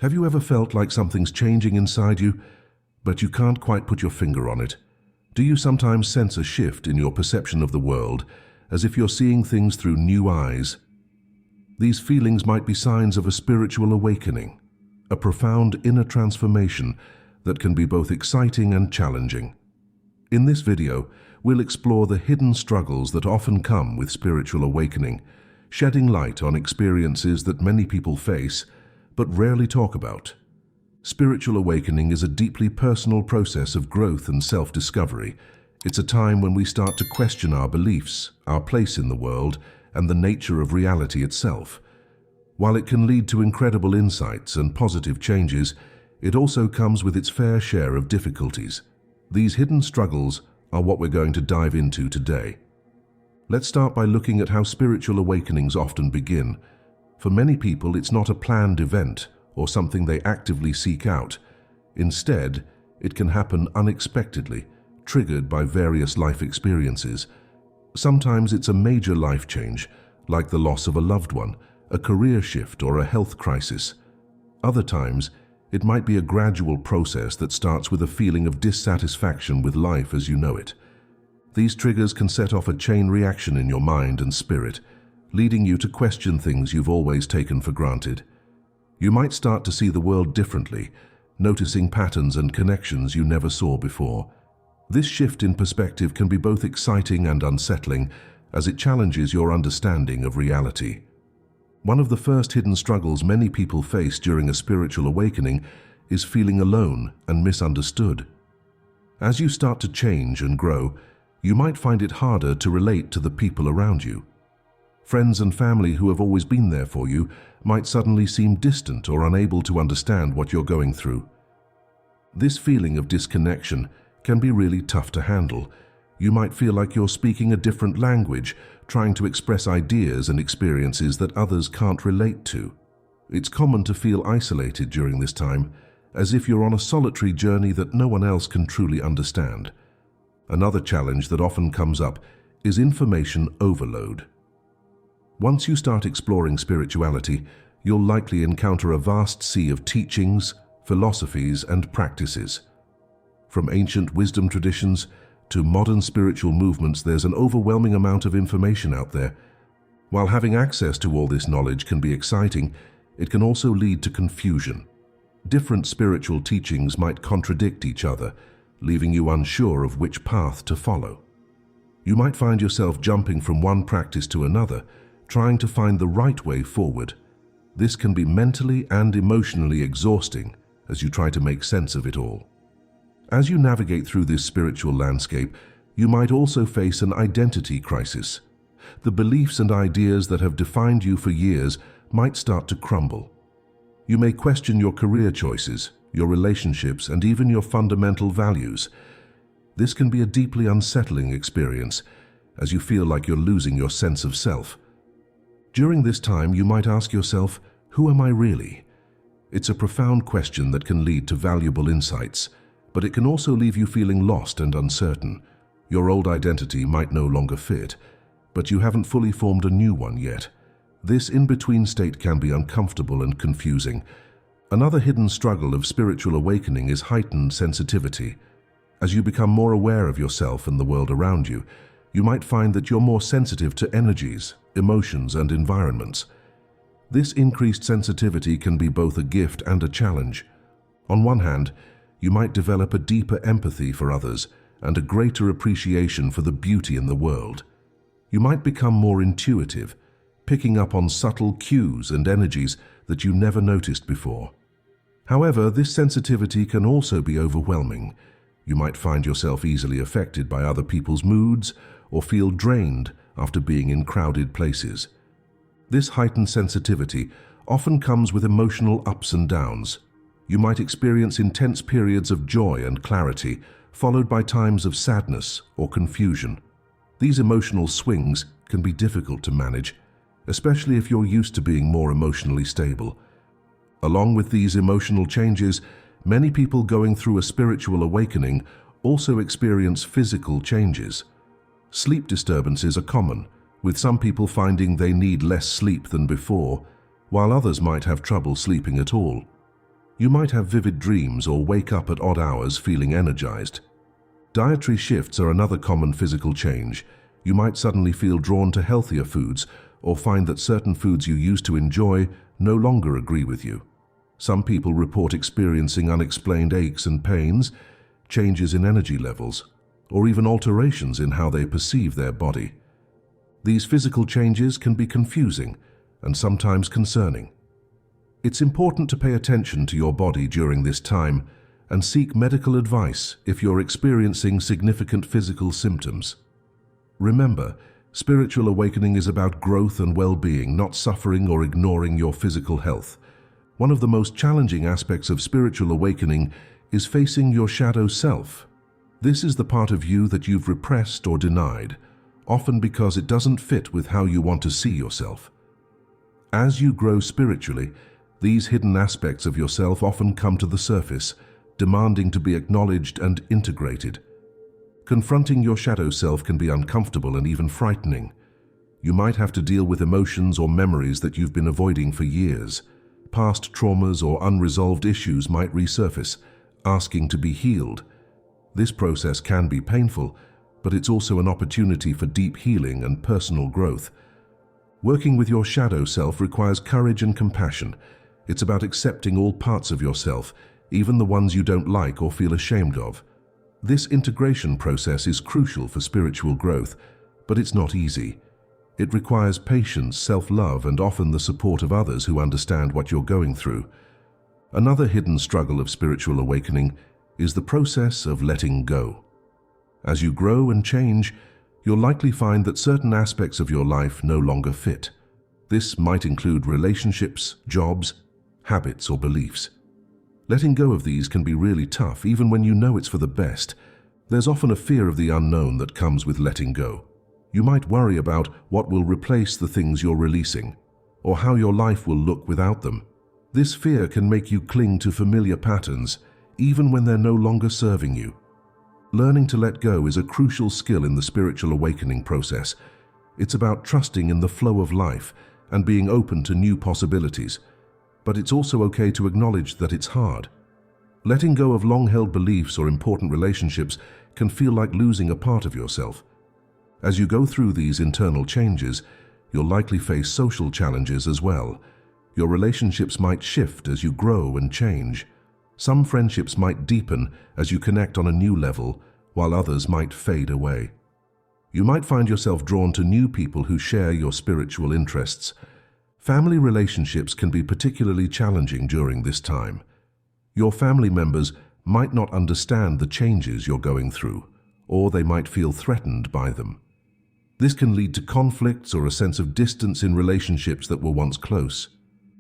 Have you ever felt like something's changing inside you, but you can't quite put your finger on it? Do you sometimes sense a shift in your perception of the world, as if you're seeing things through new eyes? These feelings might be signs of a spiritual awakening, a profound inner transformation that can be both exciting and challenging. In this video, we'll explore the hidden struggles that often come with spiritual awakening, shedding light on experiences that many people face but rarely talk about. Spiritual awakening is a deeply personal process of growth and self-discovery. It's a time when we start to question our beliefs, our place in the world, and the nature of reality itself. While it can lead to incredible insights and positive changes, it also comes with its fair share of difficulties. These hidden struggles are what we're going to dive into today. Let's start by looking at how spiritual awakenings often begin. For many people, it's not a planned event or something they actively seek out. Instead, it can happen unexpectedly, triggered by various life experiences. Sometimes it's a major life change, like the loss of a loved one, a career shift, or a health crisis. Other times, it might be a gradual process that starts with a feeling of dissatisfaction with life as you know it. These triggers can set off a chain reaction in your mind and spirit, leading you to question things you've always taken for granted. You might start to see the world differently, noticing patterns and connections you never saw before. This shift in perspective can be both exciting and unsettling, as it challenges your understanding of reality. One of the first hidden struggles many people face during a spiritual awakening is feeling alone and misunderstood. As you start to change and grow, you might find it harder to relate to the people around you. Friends and family who have always been there for you might suddenly seem distant or unable to understand what you're going through. This feeling of disconnection can be really tough to handle. You might feel like you're speaking a different language, trying to express ideas and experiences that others can't relate to. It's common to feel isolated during this time, as if you're on a solitary journey that no one else can truly understand. Another challenge that often comes up is information overload. Once you start exploring spirituality, you'll likely encounter a vast sea of teachings, philosophies, and practices. From ancient wisdom traditions to modern spiritual movements, there's an overwhelming amount of information out there. While having access to all this knowledge can be exciting, it can also lead to confusion. Different spiritual teachings might contradict each other, leaving you unsure of which path to follow. You might find yourself jumping from one practice to another, trying to find the right way forward. This can be mentally and emotionally exhausting as you try to make sense of it all. As you navigate through this spiritual landscape, you might also face an identity crisis. The beliefs and ideas that have defined you for years might start to crumble. You may question your career choices, your relationships, and even your fundamental values. This can be a deeply unsettling experience, as you feel like you're losing your sense of self. During this time, you might ask yourself, who am I really? It's a profound question that can lead to valuable insights, but it can also leave you feeling lost and uncertain. Your old identity might no longer fit, but you haven't fully formed a new one yet. This in-between state can be uncomfortable and confusing. Another hidden struggle of spiritual awakening is heightened sensitivity. As you become more aware of yourself and the world around you, you might find that you're more sensitive to energies, emotions, and environments. This increased sensitivity can be both a gift and a challenge. On one hand, you might develop a deeper empathy for others and a greater appreciation for the beauty in the world. You might become more intuitive, picking up on subtle cues and energies that you never noticed before. However, this sensitivity can also be overwhelming. You might find yourself easily affected by other people's moods or feel drained after being in crowded places. This heightened sensitivity often comes with emotional ups and downs. You might experience intense periods of joy and clarity, followed by times of sadness or confusion. These emotional swings can be difficult to manage, especially if you're used to being more emotionally stable. Along with these emotional changes, many people going through a spiritual awakening also experience physical changes. Sleep disturbances are common, with some people finding they need less sleep than before, while others might have trouble sleeping at all. You might have vivid dreams or wake up at odd hours feeling energized. Dietary shifts are another common physical change. You might suddenly feel drawn to healthier foods or find that certain foods you used to enjoy no longer agree with you. Some people report experiencing unexplained aches and pains, changes in energy levels, or even alterations in how they perceive their body. These physical changes can be confusing and sometimes concerning. It's important to pay attention to your body during this time and seek medical advice if you're experiencing significant physical symptoms. Remember, spiritual awakening is about growth and well-being, not suffering or ignoring your physical health. One of the most challenging aspects of spiritual awakening is facing your shadow self. This is the part of you that you've repressed or denied, often because it doesn't fit with how you want to see yourself. As you grow spiritually, these hidden aspects of yourself often come to the surface, demanding to be acknowledged and integrated. Confronting your shadow self can be uncomfortable and even frightening. You might have to deal with emotions or memories that you've been avoiding for years. Past traumas or unresolved issues might resurface, asking to be healed. This process can be painful, but it's also an opportunity for deep healing and personal growth. Working with your shadow self requires courage and compassion. It's about accepting all parts of yourself, even the ones you don't like or feel ashamed of. This integration process is crucial for spiritual growth, but it's not easy. It requires patience, self-love, and often the support of others who understand what you're going through. Another hidden struggle of spiritual awakening is the process of letting go. As you grow and change, you'll likely find that certain aspects of your life no longer fit. This might include relationships, jobs, habits, or beliefs. Letting go of these can be really tough, even when you know it's for the best. There's often a fear of the unknown that comes with letting go. You might worry about what will replace the things you're releasing, or how your life will look without them. This fear can make you cling to familiar patterns, even when they're no longer serving you. Learning to let go is a crucial skill in the spiritual awakening process. It's about trusting in the flow of life and being open to new possibilities. But it's also okay to acknowledge that it's hard. Letting go of long-held beliefs or important relationships can feel like losing a part of yourself. As you go through these internal changes, you'll likely face social challenges as well. Your relationships might shift as you grow and change. Some friendships might deepen as you connect on a new level, while others might fade away. You might find yourself drawn to new people who share your spiritual interests. Family relationships can be particularly challenging during this time. Your family members might not understand the changes you're going through, or they might feel threatened by them. This can lead to conflicts or a sense of distance in relationships that were once close.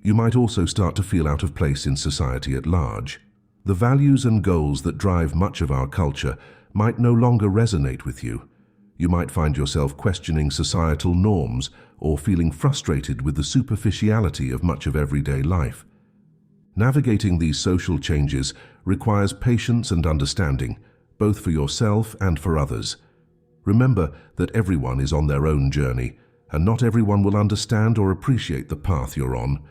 You might also start to feel out of place in society at large. The values and goals that drive much of our culture might no longer resonate with you. You might find yourself questioning societal norms or feeling frustrated with the superficiality of much of everyday life. Navigating these social changes requires patience and understanding, both for yourself and for others. Remember that everyone is on their own journey, and not everyone will understand or appreciate the path you're on.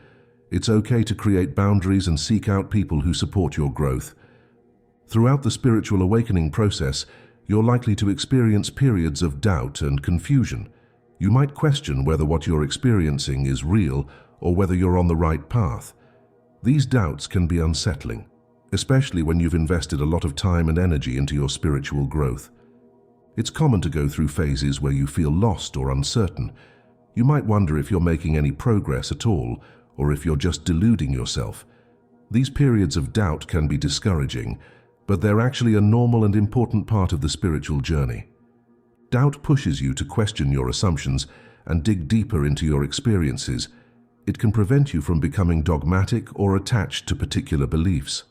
It's okay to create boundaries and seek out people who support your growth. Throughout the spiritual awakening process, you're likely to experience periods of doubt and confusion. You might question whether what you're experiencing is real or whether you're on the right path. These doubts can be unsettling, especially when you've invested a lot of time and energy into your spiritual growth. It's common to go through phases where you feel lost or uncertain. You might wonder if you're making any progress at all, or if you're just deluding yourself. These periods of doubt can be discouraging, but they're actually a normal and important part of the spiritual journey. Doubt pushes you to question your assumptions and dig deeper into your experiences. It can prevent you from becoming dogmatic or attached to particular beliefs.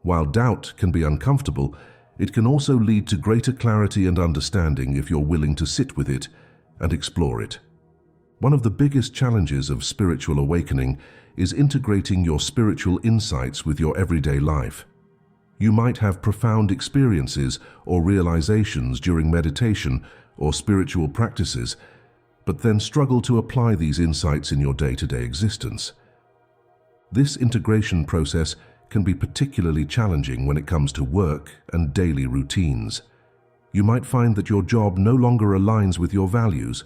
While doubt can be uncomfortable, it can also lead to greater clarity and understanding if you're willing to sit with it and explore it. One of the biggest challenges of spiritual awakening is integrating your spiritual insights with your everyday life. You might have profound experiences or realizations during meditation or spiritual practices, but then struggle to apply these insights in your day-to-day existence. This integration process can be particularly challenging when it comes to work and daily routines. You might find that your job no longer aligns with your values,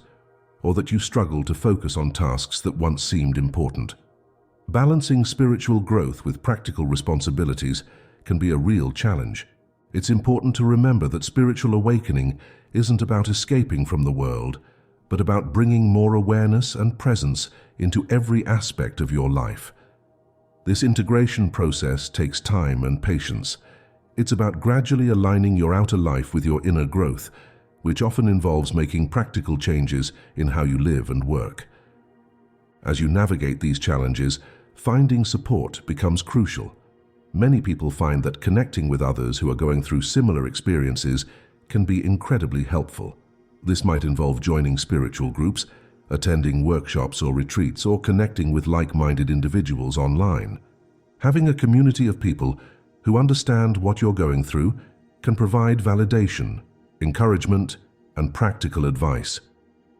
or that you struggle to focus on tasks that once seemed important. Balancing spiritual growth with practical responsibilities can be a real challenge. It's important to remember that spiritual awakening isn't about escaping from the world, but about bringing more awareness and presence into every aspect of your life. This integration process takes time and patience. It's about gradually aligning your outer life with your inner growth, which often involves making practical changes in how you live and work. As you navigate these challenges, finding support becomes crucial. Many people find that connecting with others who are going through similar experiences can be incredibly helpful. This might involve joining spiritual groups, attending workshops or retreats, or connecting with like-minded individuals online. Having a community of people who understand what you're going through can provide validation, encouragement, and practical advice.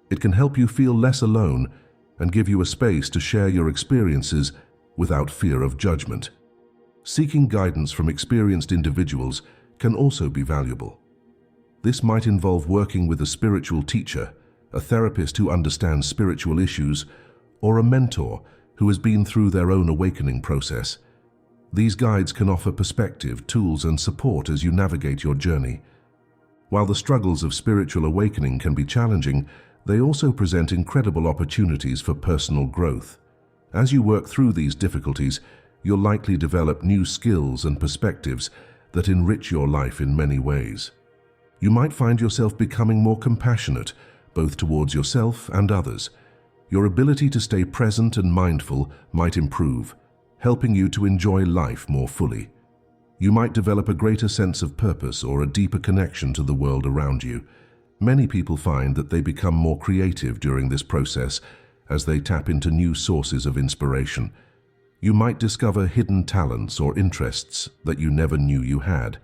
It can help you feel less alone and give you a space to share your experiences without fear of judgment. Seeking guidance from experienced individuals can also be valuable. This might involve working with a spiritual teacher, a therapist who understands spiritual issues, or a mentor who has been through their own awakening process. These guides can offer perspective, tools, and support as you navigate your journey. While the struggles of spiritual awakening can be challenging, they also present incredible opportunities for personal growth. As you work through these difficulties, you'll likely develop new skills and perspectives that enrich your life in many ways. You might find yourself becoming more compassionate, both towards yourself and others. Your ability to stay present and mindful might improve, helping you to enjoy life more fully. You might develop a greater sense of purpose or a deeper connection to the world around you. Many people find that they become more creative during this process as they tap into new sources of inspiration. You might discover hidden talents or interests that you never knew you had.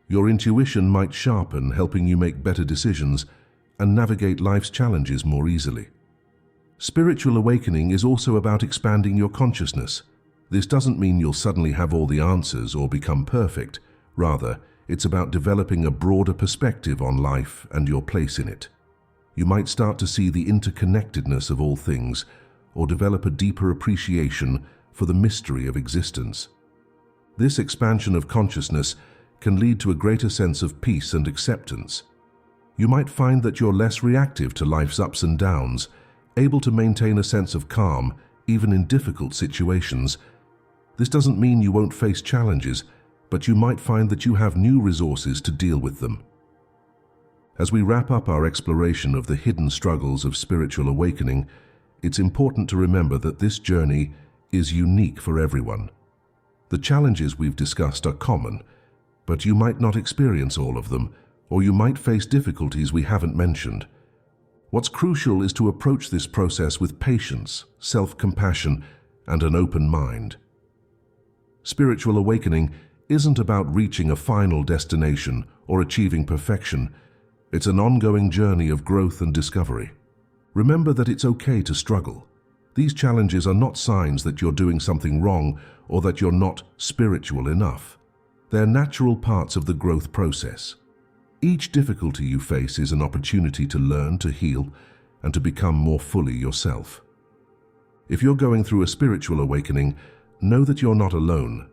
Your intuition might sharpen, helping you make better decisions and navigate life's challenges more easily. Spiritual awakening is also about expanding your consciousness. This doesn't mean you'll suddenly have all the answers or become perfect. Rather, it's about developing a broader perspective on life and your place in it. You might start to see the interconnectedness of all things, or develop a deeper appreciation for the mystery of existence. This expansion of consciousness can lead to a greater sense of peace and acceptance. You might find that you're less reactive to life's ups and downs, able to maintain a sense of calm even in difficult situations. This doesn't mean you won't face challenges, but you might find that you have new resources to deal with them. As we wrap up our exploration of the hidden struggles of spiritual awakening, it's important to remember that this journey is unique for everyone. The challenges we've discussed are common, but you might not experience all of them, or you might face difficulties we haven't mentioned. What's crucial is to approach this process with patience, self-compassion, and an open mind. Spiritual awakening isn't about reaching a final destination or achieving perfection. It's an ongoing journey of growth and discovery. Remember that it's okay to struggle. These challenges are not signs that you're doing something wrong or that you're not spiritual enough. They're natural parts of the growth process. Each difficulty you face is an opportunity to learn, to heal, and to become more fully yourself. If you're going through a spiritual awakening, know that you're not alone.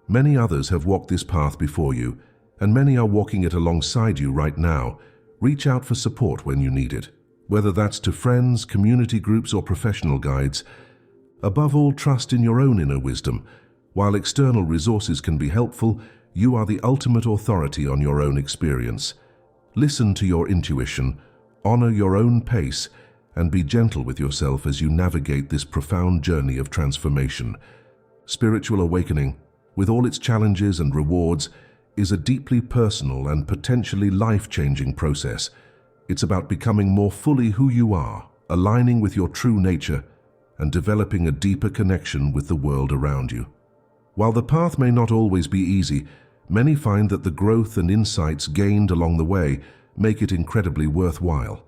Many others have walked this path before you, and many are walking it alongside you right now. Reach out for support when you need it, whether that's to friends, community groups, or professional guides. Above all, trust in your own inner wisdom. While external resources can be helpful, you are the ultimate authority on your own experience. Listen to your intuition, honor your own pace, and be gentle with yourself as you navigate this profound journey of transformation. Spiritual awakening, with all its challenges and rewards, is a deeply personal and potentially life-changing process. It's about becoming more fully who you are, aligning with your true nature, and developing a deeper connection with the world around you. While the path may not always be easy, many find that the growth and insights gained along the way make it incredibly worthwhile.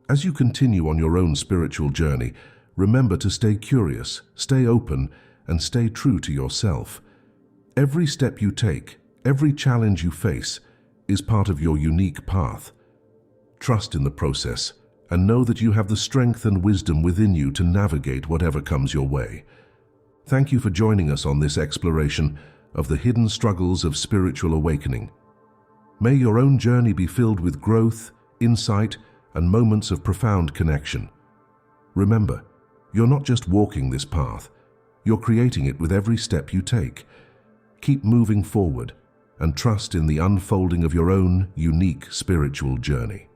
As you continue on your own spiritual journey, remember to stay curious, stay open, and stay true to yourself. Every step you take, every challenge you face, is part of your unique path. Trust in the process and know that you have the strength and wisdom within you to navigate whatever comes your way. Thank you for joining us on this exploration of the hidden struggles of spiritual awakening. May your own journey be filled with growth, insight, and moments of profound connection. Remember, you're not just walking this path, you're creating it with every step you take. Keep moving forward and trust in the unfolding of your own unique spiritual journey.